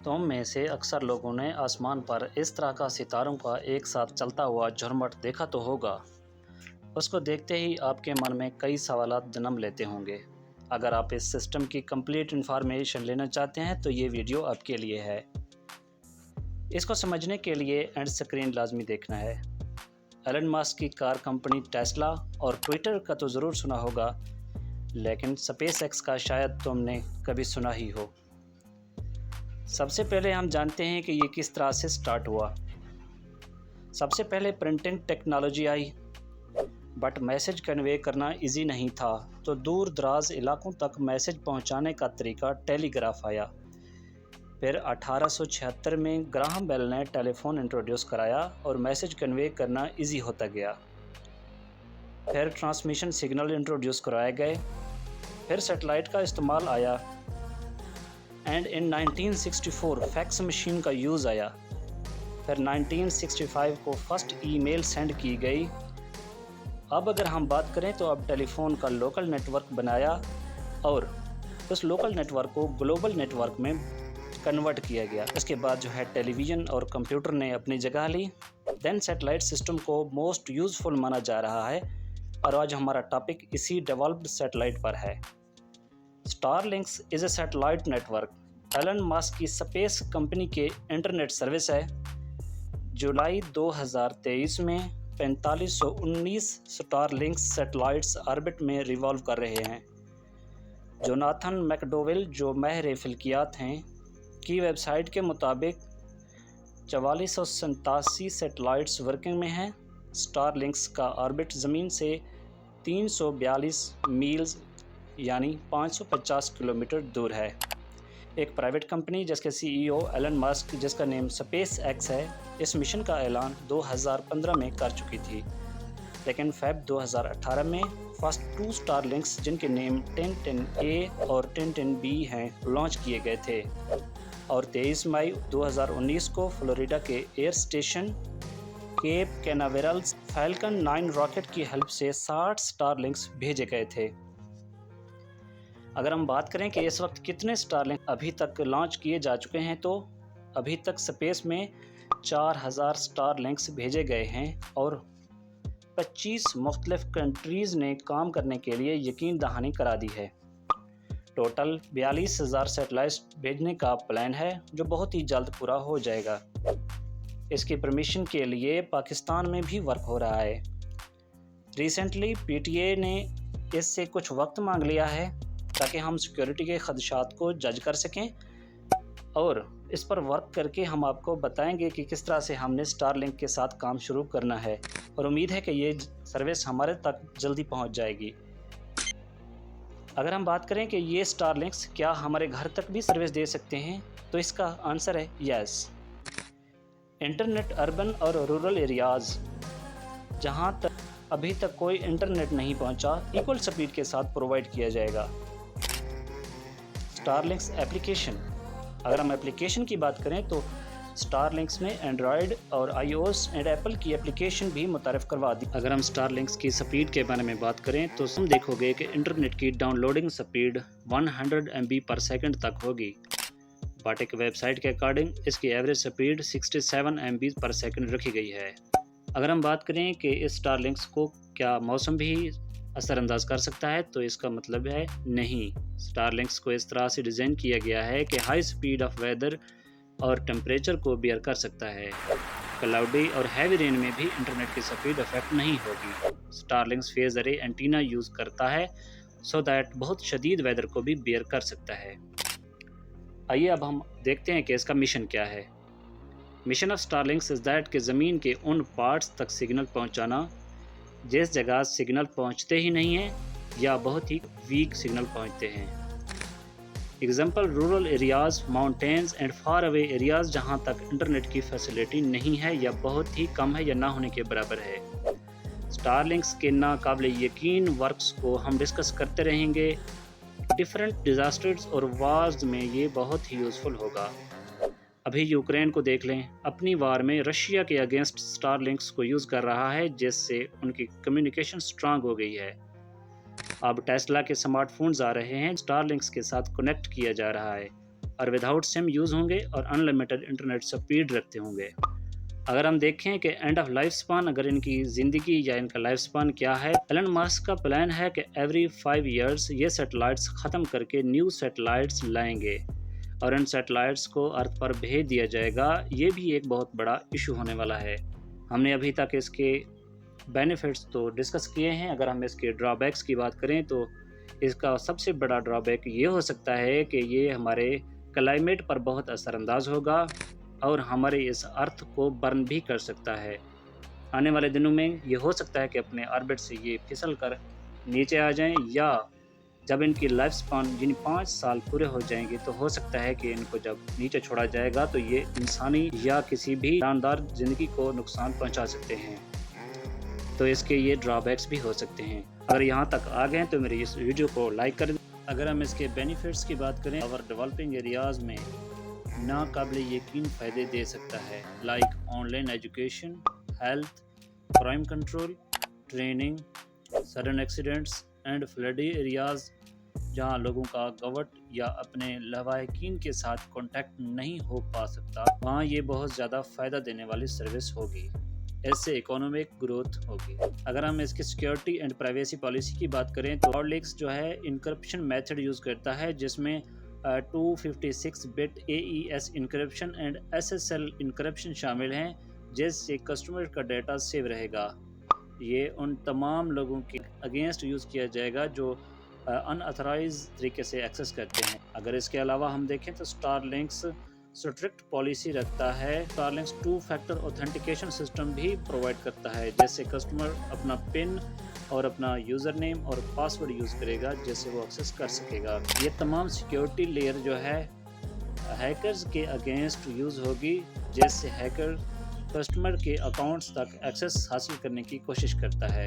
तुम में से अक्सर लोगों ने आसमान पर इस तरह का सितारों का एक साथ चलता हुआ झुरमुट देखा तो होगा। उसको देखते ही आपके मन में कई सवालात जन्म लेते होंगे। अगर आप इस सिस्टम की कंप्लीट इंफॉर्मेशन लेना चाहते हैं तो ये वीडियो आपके लिए है। इसको समझने के लिए एंड स्क्रीन लाजमी देखना है। एलन मस्क की कार कंपनी टेस्ला और ट्विटर का तो ज़रूर सुना होगा, लेकिन स्पेस एक्स का शायद तुमने कभी सुना ही हो। सबसे पहले हम जानते हैं कि ये किस तरह से स्टार्ट हुआ। सबसे पहले printing technology I, but message convey करना इजी नहीं था, तो दूर दराज इलाकों तक मैसेज पहुंचाने का तरीका टेलीग्राफ आया। फिर 1876 में ग्राहम बेल ने टेलीफोन इंट्रोड्यूस कराया और मैसेज कन्वे करना इजी होता गया। फिर ट्रांसमिशन सिग्नल इंट्रोड्यूस कराए गए। फिर सैटेलाइट का इस्तेमाल आया एंड इन 1964 फैक्स मशीन का यूज़ आया। फिर 1965 को फर्स्ट ईमेल सेंड की गई। अब अगर हम बात करें तो अब टेलीफोन का लोकल नेटवर्क बनाया और उस लोकल नेटवर्क को ग्लोबल नेटवर्क में कन्वर्ट किया गया। उसके बाद जो है टेलीविज़न और कंप्यूटर ने अपनी जगह ली। देन सैटेलाइट सिस्टम को मोस्ट यूज़फुल माना जा रहा है और आज हमारा टॉपिक इसी डेवलप्ड सैटेलाइट पर है। Starlinks is a satellite network. Elon Musk की स्पेस कंपनी के इंटरनेट सर्विस है। जुलाई 2023 में 4519 स्टारलिंक्स सैटेलाइट्स ऑर्बिट में रिवॉल्व कर रहे हैं। जोनाथन मैकडोवेल, जो माहिर फ़ल्कियात हैं, की वेबसाइट के मुताबिक 4487 सैटेलाइट्स वर्किंग में हैं। स्टारलिंक्स का ऑर्बिट ज़मीन से 342 मील्स यानी 550 किलोमीटर दूर है। एक प्राइवेट कंपनी जिसके सीईओ एलन मस्क, जिसका नेम स्पेस एक्स है, इस मिशन का ऐलान 2015 में कर चुकी थी, लेकिन फेब 2018 में फर्स्ट 2 स्टारलिंक्स, जिनके नेम 1010A और 1010B हैं, लॉन्च किए गए थे और 23 मई 2019 को फ्लोरिडा के air station Cape Canaveral Falcon 9 rocket की हेल्प से 60 स्टारलिंक्स भेजे गए थे। अगर हम बात करें कि इस वक्त कितने स्टारलिंक अभी तक लॉन्च किए जा चुके हैं, तो अभी तक स्पेस में 4000 स्टारलिंक्स भेजे गए हैं और 25 मुख्तलिफ कंट्रीज़ ने काम करने के लिए यकीन दहानी करा दी है। टोटल 42,000 सैटेलाइट्स भेजने का प्लान है, जो बहुत ही जल्द पूरा हो जाएगा। इसकी परमिशन के लिए पाकिस्तान में भी वर्क हो रहा है। रिसेंटली पीटीए ने इससे कुछ वक्त मांग लिया है ताकि हम सिक्योरिटी के खदशात को जज कर सकें और इस पर वर्क करके हम आपको बताएंगे कि किस तरह से हमने स्टारलिंक के साथ काम शुरू करना है और उम्मीद है कि ये सर्विस हमारे तक जल्दी पहुंच जाएगी। अगर हम बात करें कि ये स्टारलिंक्स क्या हमारे घर तक भी सर्विस दे सकते हैं, तो इसका आंसर है यस। इंटरनेट अर्बन और रूरल एरियाज़ जहां तक अभी तक कोई इंटरनेट नहीं पहुंचा, इक्वल स्पीड के साथ प्रोवाइड किया जाएगा। स्टारलिंक्स एप्लीकेशन, अगर हम एप्लीकेशन की बात करें तो स्टारलिंक्स ने एंड्रॉयड और iOS एंड एप्पल की एप्लीकेशन भी मुतारिफ करवा दी। अगर हम स्टारलिंक्स की स्पीड के बारे में बात करें तो हम देखोगे कि इंटरनेट की डाउनलोडिंग स्पीड 100 MB पर सेकंड तक होगी, बट एक वेबसाइट के अकॉर्डिंग इसकी एवरेज स्पीड 67 MB पर सेकंड रखी गई है। अगर हम बात करें कि इस स्टारलिंक्स को क्या मौसम भी असरअंदाज कर सकता है, तो इसका मतलब है नहीं। स्टारलिंक्स को इस तरह से डिज़ाइन किया गया है कि हाई स्पीड ऑफ वेदर और टेम्परेचर को बियर कर सकता है। क्लाउडी और हैवी रेन में भी इंटरनेट की स्पीड अफेक्ट नहीं होगी। स्टारलिंक्स फेज अरे एंटीना यूज़ करता है सो दैट बहुत शदीद वेदर को भी बियर कर सकता है। आइए अब हम देखते हैं कि इसका मिशन क्या है। मिशन ऑफ स्टारलिंक्स इज़ दैट कि ज़मीन के उन पार्ट्स तक सिग्नल पहुंचाना जिस जगह सिग्नल पहुंचते ही नहीं हैं या बहुत ही वीक सिग्नल पहुंचते हैं। Example rural areas, mountains and far away areas जहां तक इंटरनेट की फैसिलिटी नहीं है या बहुत ही कम है या ना होने के बराबर है। स्टारलिंक्स के नाकाबिले यकीन वर्क्स को हम डिस्कस करते रहेंगे। डिफरेंट डिज़ास्टर्स और वार्स में ये बहुत ही यूज़फुल होगा। अभी यूक्रेन को देख लें, अपनी वार में रशिया के अगेंस्ट स्टारलिंक्स को यूज़ कर रहा है, जिससे उनकी कम्युनिकेशन स्ट्रांग हो गई है। अब टेस्ला के स्मार्टफोन्स आ रहे हैं, स्टारलिंक्स के साथ कनेक्ट किया जा रहा है। اور وداؤٹ سم یوز ہوں گے اور انلمیٹڈ انٹرنیٹ سپیڈ رکھتے ہوں گے۔ اگر ہم دیکھیں کہ اینڈ آف لائف سپان، اگر ان کی زندگی یا ان کا لائف سپان کیا ہے، ایلن ماسک کا پلان ہے کہ ایوری 5 ایئرس یہ سیٹلائٹس ختم کر کے نیو سیٹلائٹس لائیں گے اور ان سیٹلائٹس کو ارتھ پر بھیج دیا جائے گا۔ یہ بھی ایک بہت بڑا ایشو ہونے والا ہے۔ ہم نے ابھی تک اس کے بینیفٹس تو ڈسکس کیے ہیں۔ اگر ہم اس کے ڈرا بیکس کی بات کریں تو اس کا سب سے بڑا ڈرا بیک یہ ہو سکتا ہے کہ یہ ہمارے کلائمیٹ پر بہت اثر انداز ہوگا اور ہمارے اس ارتھ کو برن بھی کر سکتا ہے۔ آنے والے دنوں میں یہ ہو سکتا ہے کہ اپنے آربٹ سے یہ پھسل کر نیچے آ جائیں، یا جب ان کی لائف سپان 5 سال پورے ہو جائیں گے تو ہو سکتا ہے کہ ان کو جب نیچے چھوڑا جائے گا تو یہ انسانی یا کسی بھی جاندار زندگی کو نقصان پہنچا سکتے ہیں، تو اس کے یہ ڈرا بیکس بھی ہو سکتے ہیں۔ اگر یہاں تک آ گئے ہیں تو میری اس ویڈیو کو لائک کر دیں۔ اگر ہم اس کے بینیفٹس کی بات کریں، اور ڈیولپنگ ایریاز میں ناقابل یقین فائدے دے سکتا ہے، like online education, health, crime control, training, sudden accidents and floody areas جہاں لوگوں کا گوٹ یا اپنے لواحقین کے ساتھ کانٹیکٹ نہیں ہو پا سکتا، وہاں یہ بہت زیادہ فائدہ دینے والی سروس ہوگی۔ اس سے اکنامک گروتھ ہوگی۔ اگر ہم اس کی سیکیورٹی اینڈ پرائیویسی پالیسی کی بات کریں تو کلاڈلیکس جو ہے انکرپشن میتھڈ یوز کرتا ہے، جس میں 256 but AES encryption and SSL encryption شامل ہیں، جس سے کسٹمر کا ڈیٹا سیو رہے گا۔ یہ ان تمام لوگوں کے اگینسٹ یوز کیا جائے گا جو ان اتھرائز طریقے سے ایکسیس کرتے ہیں۔ اگر اس کے علاوہ ہم دیکھیں تو اسٹار لنکس اسٹرکٹ پالیسی رکھتا ہے۔ Star links 2 factor authentication system بھی پرووائڈ کرتا ہے، جس سے کسٹمر اپنا پن اور اپنا یوزر نیم اور پاسورڈ یوز کرے گا، جس سے وہ ایکسیس کر سکے گا۔ یہ تمام سیکیورٹی لیئر جو ہے ہیکرز کے اگینسٹ یوز ہوگی، جس سے ہیکر کسٹمر کے اکاؤنٹس تک ایکسیس حاصل کرنے کی کوشش کرتا ہے۔